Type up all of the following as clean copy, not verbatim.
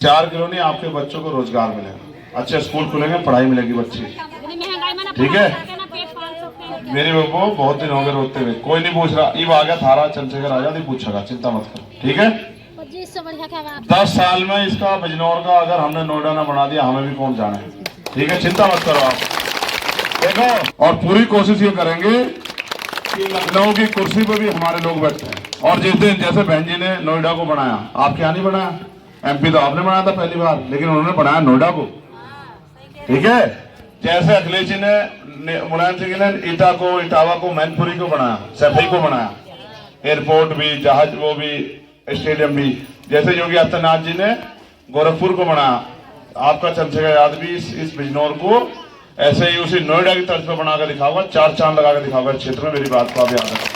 4 kilo नहीं, आपके बच्चों को रोजगार मिलेगा, अच्छे स्कूल खुलेंगे, पढ़ाई मिलेगी बच्ची, ठीक है। मेरे बाबू बहुत दिन हो गए रोते हुए, कोई नहीं पूछ रहा, ईब आ गया थारा चंद्रशेखर आजाद ही पूछेगा, चिंता मत करो, ठीक है। 10 साल में इसका बिजनौर का अगर हमने नोएडा ना बना दिया, हमें भी कौन जाने, ठीक है, चिंता मत करो आप, देखो। और पूरी कोशिश ये करेंगे कि लखनऊ की कुर्सी पर भी हमारे लोग बैठते हैं। और जिस दिन जैसे बहन जी ने नोएडा को बनाया, आपके यहाँ नहीं बनाया, एमपी तो आपने बनाया था पहली बार, लेकिन उन्होंने बनाया नोएडा को, ठीक है। जैसे अखिलेश जी ने, मुलायम सिंह ने इटा को, इटावा को, मैनपुरी को बनाया, सैफई को बनाया, एयरपोर्ट भी, जहाज वो भी, स्टेडियम भी। जैसे योगी आदित्यनाथ जी ने गोरखपुर को बनाया, आपका चंद्रशेखर आजाद भी इस बिजनौर को ऐसे ही उसी नोएडा की तर्ज पर बनाकर दिखाऊंगा, 4 चांद लगाकर दिखाऊंगा क्षेत्र में, मेरी बात को आप याद रखें।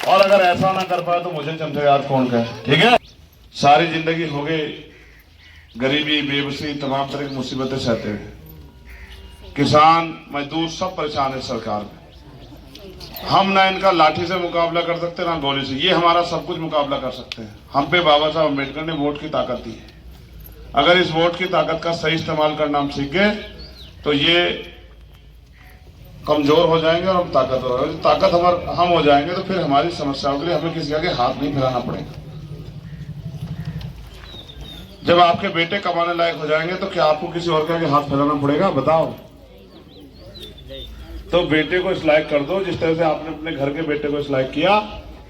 और अगर ऐसा ना कर पाए तो मुझे चंद्रशेखर आजाद कौन कहे, ठीक है। सारी जिंदगी हो गई गरीबी, बेबसी, तमाम तरह की मुसीबतें सहते हुए, किसान मजदूर सब परेशान है सरकार में। हम ना इनका लाठी से मुकाबला कर सकते ना गोली से, ये हमारा सब कुछ मुकाबला कर सकते हैं। हम पे बाबा साहब अम्बेडकर ने वोट की ताकत दी है, अगर इस वोट की ताकत का सही इस्तेमाल करना हम सीख गए तो ये कमजोर हो जाएंगे और हम ताकतवर हो जाएंगे। ताकत हम हो जाएंगे तो फिर हमारी समस्याओं के लिए हमें किसी आगे हाथ नहीं फैलाना पड़ेगा। जब आपके बेटे कमाने लायक हो जाएंगे तो क्या आपको किसी और के आगे हाथ फैलाना पड़ेगा, बताओ। तो बेटे को इस लायक कर दो जिस तरह से आपने अपने घर के बेटे को इस लायक किया,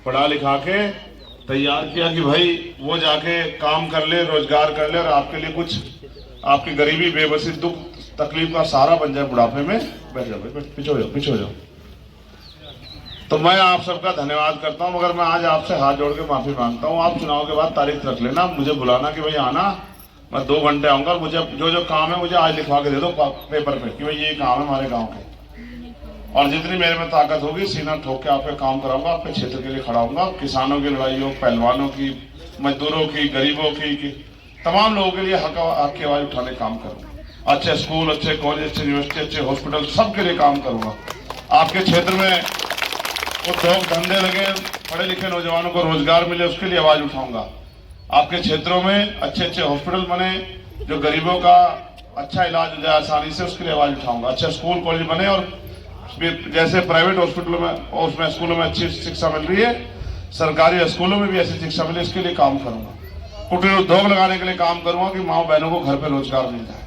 पढ़ा लिखा के तैयार किया कि भाई वो जाके काम कर ले, रोजगार कर ले और आपके लिए कुछ, आपकी गरीबी, बेबसी, दुख तकलीफ का सहारा बन जाए बुढ़ापे में। बैठ जाओ, पीछे हो जाओ, पीछे हो जाओ। तो मैं आप सबका धन्यवाद करता हूं, मगर मैं आज आपसे हाथ जोड़ के माफी मांगता हूं। आप चुनाव के बाद तारीख रख लेना, मुझे बुलाना कि भाई आना, मैं 2 घंटे आऊंगा, मुझे जो काम है मुझे आज लिखवा के दे दो पेपर पे कि भाई ये काम है हमारे गाँव के, और जितनी मेरे में ताकत होगी सीना ठोक के आपके काम कराऊंगा, आपके क्षेत्र के लिए खड़ा होऊंगा। किसानों की लड़ाई हो, पहलवानों की, मजदूरों की, गरीबों की तमाम लोगों के लिए हक की आवाज उठाने काम करूंगा। अच्छे स्कूल, अच्छे कॉलेज, अच्छे यूनिवर्सिटी, अच्छे हॉस्पिटल, सबके लिए काम करूंगा। आपके क्षेत्र में उद्योग धंधे लगे, पढ़े लिखे नौजवानों को रोजगार मिले, उसके लिए आवाज उठाऊंगा। आपके क्षेत्रों में अच्छे अच्छे हॉस्पिटल बने, जो गरीबों का अच्छा इलाज हो जाए आसानी से, उसके लिए आवाज उठाऊंगा। अच्छे स्कूल कॉलेज बने और जैसे प्राइवेट हॉस्पिटलों में और उसमें स्कूलों में अच्छी शिक्षा मिल रही है, सरकारी स्कूलों में भी ऐसी शिक्षा मिले, इसके लिए काम करूंगा। कुटीर उद्योग लगाने के लिए काम करूंगा कि माँ बहनों को घर पे रोजगार मिल जाए।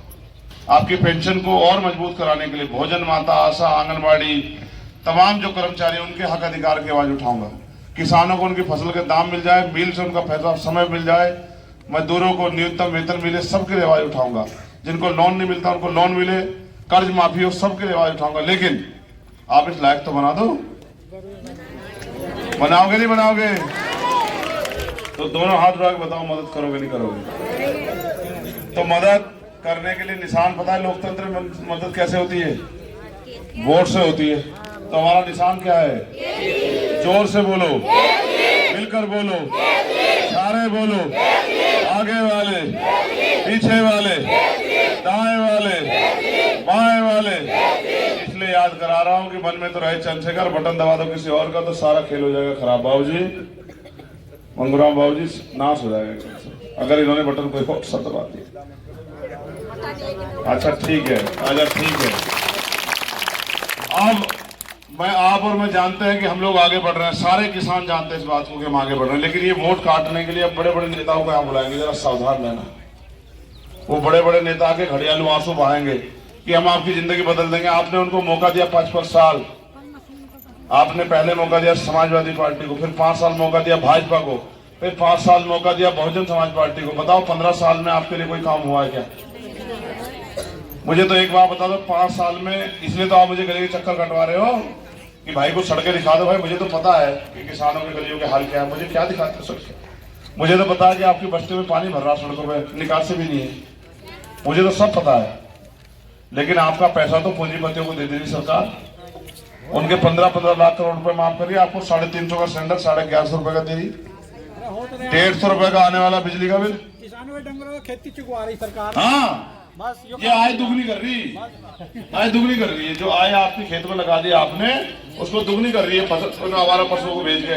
आपकी पेंशन को और मजबूत कराने के लिए भोजन माता, आशा, आंगनबाड़ी, तमाम जो कर्मचारी उनके हक अधिकार की आवाज उठाऊंगा। किसानों को उनकी फसल के दाम मिल जाए, मिल से उनका फैसला समय मिल जाए, मजदूरों को न्यूनतम वेतन मिले, सबके लिए आवाज उठाऊंगा। जिनको लोन नहीं मिलता उनको लोन मिले, कर्ज माफी हो, सबके लिए आवाज उठाऊंगा। लेकिन आप इस लायक तो बना दो, बनाओगे नहीं बनाओगे? तो दोनों हाथ उठा के बताओ, मदद करोगे नहीं करोगे? तो मदद करने के लिए निशान पता है लोकतंत्र में मदद कैसे होती है? वोट से होती है। तो हमारा निशान क्या है? जोर से बोलो, मिलकर बोलो, सारे बोलो, आगे वाले, पीछे वाले, दाएं वाले, बाएं वाले। इसलिए याद करा रहा हूं कि मन में तो रहे चंद्रशेखर, बटन दबा दो किसी और का तो सारा खेल हो जाएगा खराब। बाबूजी, मंगूराम बाबूजी, नाश हो जाएगा अगर इन्होंने बटन कोई और सा दबा दिया। अच्छा ठीक है, अच्छा ठीक है। अब आप और मैं जानते हैं कि हम लोग आगे बढ़ रहे हैं, सारे किसान जानते हैं इस बात को कि हम आगे बढ़ रहे हैं, लेकिन ये वोट काटने के लिए अब बड़े बड़े नेताओं को यहाँ बुलाएंगे, जरा सावधान रहना। वो बड़े बड़े नेता आके घड़ियालू आंसू बहाएंगे कि हम आपकी जिंदगी बदल देंगे। आपने उनको मौका दिया 5 साल, आपने पहले मौका दिया समाजवादी पार्टी को, फिर 5 साल मौका दिया भाजपा को, फिर 5 साल मौका दिया बहुजन समाज पार्टी को। बताओ 15 साल में आपके लिए कोई काम हुआ है क्या? मुझे तो एक बात बता दो, 5 साल में, इसलिए तो आप मुझे गले के चक्कर कटवा रहे हो कि भाई को सड़कें दिखा दो। भाई मुझे तो पता है कि किसानों के गलियों के हाल क्या है, मुझे क्या दिखाते हो सड़कें? मुझे तो पता है कि आपकी बस्ती में पानी भर रहा सड़कों में, निकासी भी नहीं है, मुझे तो सब पता है। लेकिन आपका पैसा तो पूंजीपतियों को दे दे रही सरकार, उनके 15-15 लाख करोड़ रुपए माफ करिए, आपको 350 का सिलेंडर 1150 रुपए का दे रही, 150 रुपए का आने वाला बिजली का बिल। किसानों के डंगरों को खेती चुकवा रही सरकार। हाँ, ये आय दुगनी कर रही, आय दुगनी कर रही है। जो आय आपके खेत में लगा दी आपने, उसको दुगनी कर रही है फसल, आवारा पशुओं को भेज के।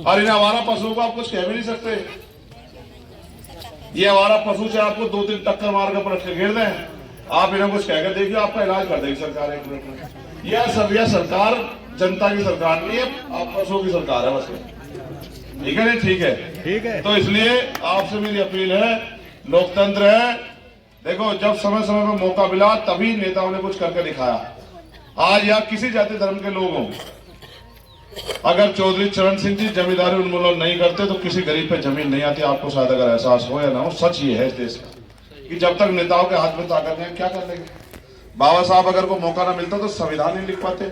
और इन आवारा पशुओं को आप कुछ कह भी नहीं सकते। ये हमारा पशु से आपको 2-3 टक्कर मार कर पलट के घेर दें, आप इन्हें कुछ कहकर देखिए, आपका इलाज कर देगी सरकार 1 मिनट में। यह सरकार जनता की सरकार नहीं है, आप पशुओं की सरकार है बस। ठीक है नहीं? ठीक है, ठीक है। तो इसलिए आपसे मेरी अपील है, लोकतंत्र है, देखो जब समय समय पर मौका मिला तभी नेताओं ने कुछ करके दिखाया। आज यहाँ किसी जाति धर्म के लोग हों, अगर चौधरी चरण सिंह जी जमींदारी उन्मूलन नहीं करते तो किसी गरीब पे जमीन नहीं आती। आपको शायद अगर एहसास हो या ना हो, सच ये है इस देश का कि जब तक नेताओं के हाथ में ताकत नहीं, क्या कर लेंगे। बाबा साहब अगर को मौका ना मिलता तो संविधान नहीं लिख पाते,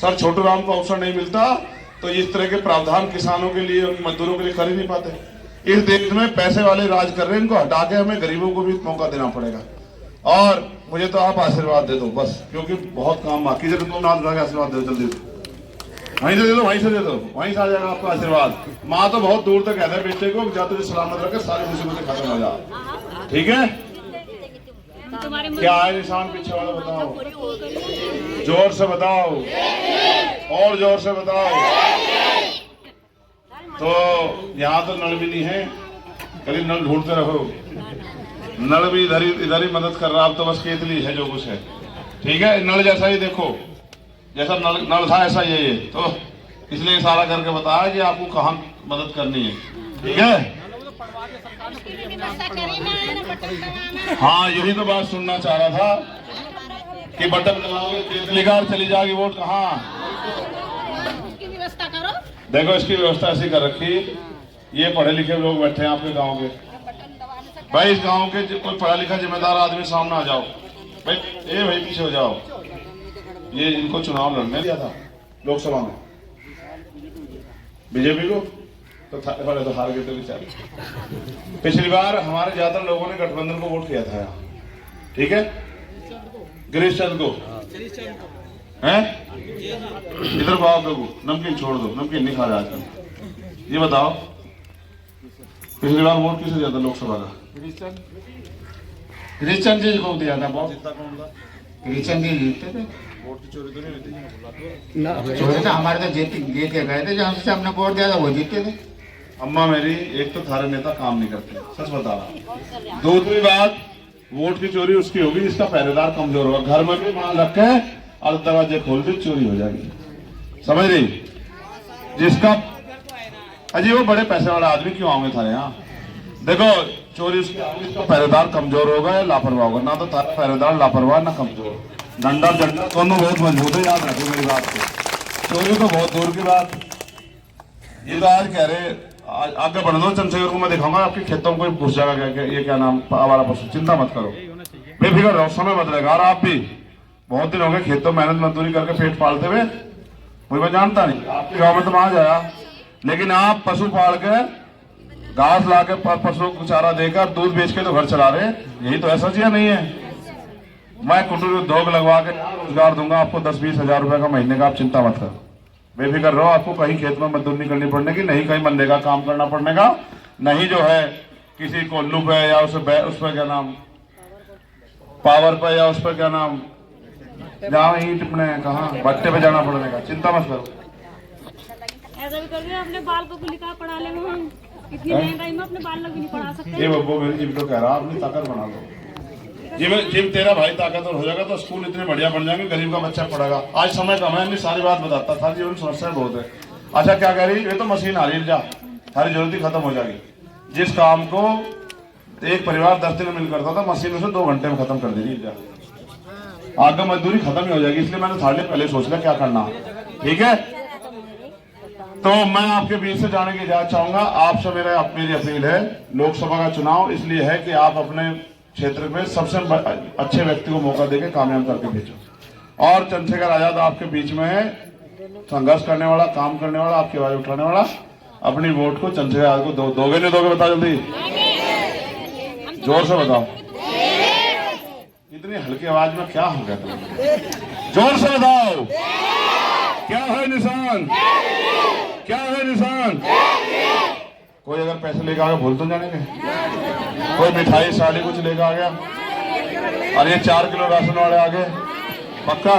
सर छोटू राम को अवसर नहीं मिलता तो इस तरह के प्रावधान किसानों के लिए, उनके मजदूरों के लिए कर ही नहीं पाते। इस देश में पैसे वाले राज कर रहे हैं, इनको हटा के हमें गरीबों को भी मौका देना पड़ेगा। और मुझे तो आप आशीर्वाद दे दो बस, क्योंकि बहुत काम बाकी है। तुम नाथ आशीर्वाद दे दो, जल्दी वहीं से दे दो, वहीं से दे दो, वहीं से आ जाएगा आपका आशीर्वाद। माँ तो बहुत दूर तक कहते हैं बेटे को, जाते हुए सलामत रखे, सारी मुसीबतें खत्म हो जाए। ठीक है, क्या है निशान पीछे वाला बताओ, जोर से बताओ, और जोर से बताओ। तो यहाँ तो नल भी नहीं है, कभी नल ढूंढते रहो, नल भी इधर ही मदद कर रहा, अब तो बस केतली है जो कुछ है। ठीक है, नल जैसा ही देखो, जैसा नल था ऐसा ये तो इसलिए इशारा करके बताया कि आपको कहाँ मदद करनी है। ठीक है, हाँ यही तो बात सुनना चाह रहा था कि बटन दबाओगे केतली कार चली जाएगी, वोट कहाँ। देखो इसकी व्यवस्था ऐसी कर रखी, ये पढ़े लिखे लोग बैठे हैं आपके गांव के, भाई इस गांव के कोई पढ़ा लिखा जिम्मेदार आदमी सामने आ जाओ, भाई पीछे हो जाओ। ये इनको चुनाव लड़ने दिया था लोकसभा में बीजेपी को, तो पहले तो हार गए थे बेचारे। पिछली बार हमारे ज्यादातर लोगों ने गठबंधन को वोट किया था यहाँ। ठीक है, गिरीश चंद को हैं, इधर को आओ लोगों, नमकीन छोड़ दो, नमकीन नहीं खा रहे आजकल। ये बताओ पिछली बार वोट किसे दिया था लोकसभा का? गिरीश चंद जी को दिया था। बहुत गिरीश चंद जी जीतते थे, वोट की चोरी तो नहीं होती चोरी, तो हमारे तो जीत के गए थे, जो हमने वोट दिया था वो जीते थे। अम्मा मेरी, एक तो थारे नेता काम नहीं करते, सच बता रहा। दूसरी बात, वोट की चोरी उसकी होगी जिसका पहरेदार कमजोर होगा। घर में भी माल रखे और दरवाजे खोल दे, चोरी हो जाएगी, समझ रही। जिसका अजी वो बड़े पैसे वाला आदमी क्यों आओगे थारे यहाँ? देखो चोरी उसकी होगी जिसका पहरेदार कमजोर होगा या लापरवाह होगा। ना तो थारा पहरेदार लापरवाह ना कमजोर, डंडा दोनों बहुत मजबूत है, याद रखो मेरी बात को। चोरी तो बहुत दूर की बात। ये तो आज कह रहे आगे बढ़ दो, चंद्रशेखर को मैं दिखाऊंगा आपके खेतों में कोई घुस जाएगा, क्या ये क्या नाम आवारा पशु। चिंता मत करो, बेफिक्र रहो, समय बदलेगा। और आप भी बहुत दिन हो गए खेतों मेहनत मजदूरी करके पेट पालते हुए, कोई मैं जानता नहीं आपके गाँव में तो वहां जाया, लेकिन आप पशु पाल के घास ला के पशुओं को चारा देकर दूध बेच के तो घर चला रहे, यही तो ऐसा चीज नहीं है। मैं कुटीर उद्योग लगवा के रोजगार दूंगा आपको 10-20 हजार रुपए का महीने का, आप चिंता मत करो, बेफिक्र रहो। आपको कहीं खेत में मजदूरी नहीं करनी पड़ने की, नहीं कहीं बंदे का काम करना पड़ने का, नहीं जो है किसी कोल्लू पे या उस पर क्या नाम पावर पे या उस पर क्या नाम जहाँ ईंट अपने कहाँ भट्टे पे जाना पड़ने का, चिंता मत करो। ऐसा भी कर अपने बाल को लिखा पढ़ा ले, हम इतनी महंगाई में अपने बाल लोग भी नहीं पढ़ा सकते। ये बब्बू मेरी जिम तो कह रहा अपनी ताकत बना लो, जिम तेरा भाई ताकतवर हो जाएगा तो स्कूल इतने बढ़िया बन जाएंगे, गरीब का बच्चा पढ़ेगा। आज समय कम है, सारी बात बताता था, जीवन समस्याएं बहुत है। अच्छा क्या कह रही, ये तो मशीन आ रही, जा सारी जरूरत ही खत्म हो जाएगी। जिस काम को एक परिवार 10 दिन में मिल करता था, मशीन उसे 2 घंटे में खत्म कर देगी, जा आगे मजदूरी खत्म ही हो जाएगी। इसलिए मैंने थोड़े पहले सोच लिया क्या करना। ठीक है, तो मैं आपके बीच से जाने की इजाजत चाहूंगा। आपसे मेरी अपील है, लोकसभा का चुनाव इसलिए है कि आप अपने क्षेत्र में सबसे अच्छे व्यक्ति को मौका देके कामयाब करके भेजो। और चंद्रशेखर आजाद आपके बीच में है, संघर्ष करने वाला, काम करने वाला, आपकी आवाज उठाने वाला। अपनी वोट को चंद्रशेखर आजाद को दोगे नहीं दोगे, बताओ जल्दी, जोर से बताओ। इतनी हल्की आवाज में क्या हो गया तुम्हें? जोर से बताओ, क्या है निशान, क्या है निशान? कोई अगर पैसे लेकर आ गया भूल तो जानेंगे, कोई मिठाई साड़ी कुछ लेकर आ गया, और ये 4 किलो राशन वाले आ गए, पक्का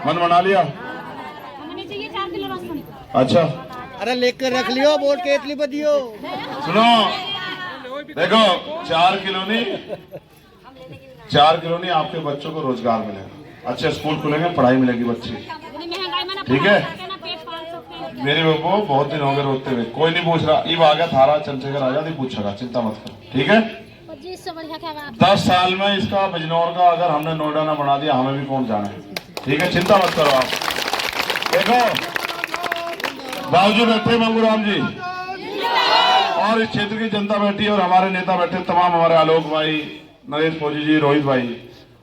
मन बना लिया? हमें चाहिए 4 किलो राशन। अच्छा अरे लेकर रख लियो, वोट केतली बदियो। सुनो, देखो 4 कॉलोनी आपके बच्चों को रोजगार मिलेगा, अच्छे स्कूल खुलेंगे, पढ़ाई मिलेगी बच्ची, ठीक है। मेरे बाबू बहुत दिन हो गए रोते हुए, कोई नहीं पूछ रहा, इब आ गया थारा चंद्रशेखर आजाद ही पूछेगा, चिंता मत करो, ठीक है। 10 साल में इसका बिजनौर का अगर हमने नोएडा ना बना दिया, हमें भी पहुंच जाना है, ठीक है, चिंता मत करो आप। देखो बाबूजी बैठे, मंगूराम जी और इस क्षेत्र की जनता बैठी और हमारे नेता बैठे, तमाम हमारे आलोक भाई, नरेश फौजी जी, रोहित भाई,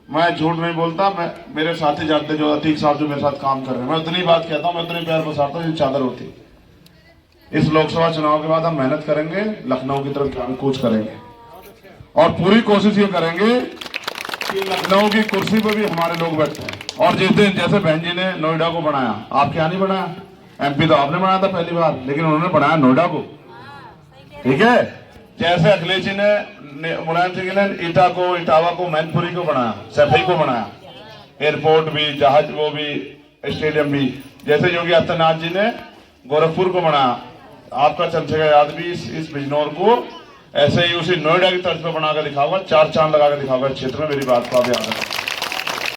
मैं झूठ नहीं बोलता, मैं मेरे साथी जानते जो अतीक साहब जो मेरे साथ काम कर रहे हैं, मैं उतनी बात कहता हूँ, मैं उतनी प्यार पसारता हूँ जितनी चादर होती। इस लोकसभा चुनाव के बाद हम मेहनत करेंगे, लखनऊ की तरफ जाने कूच करेंगे और पूरी कोशिश ये करेंगे कि लखनऊ की कुर्सी पर भी हमारे लोग बैठे हैं। और जिस दिन जैसे बहन जी ने नोएडा को बनाया, आपके यहाँ नहीं बनाया, MP तो आपने बनाया था पहली बार, लेकिन उन्होंने बनाया नोएडा को, ठीक है। जैसे अखिलेश जी ने, मुलायम सिंह ने इटावा को, मैनपुरी को बनाया, सैफई को बनाया, एयरपोर्ट भी, जहाज वो भी, स्टेडियम भी, जैसे योगी आदित्यनाथ जी ने गोरखपुर को बनाया, आपका चंद्रशेखर आजाद भी इस बिजनौर को ऐसे ही उसी नोएडा की तर्ज पर बनाकर दिखाऊंगा, 4 चांद लगाकर दिखाऊंगा क्षेत्र में, मेरी बात को आप याद रखें।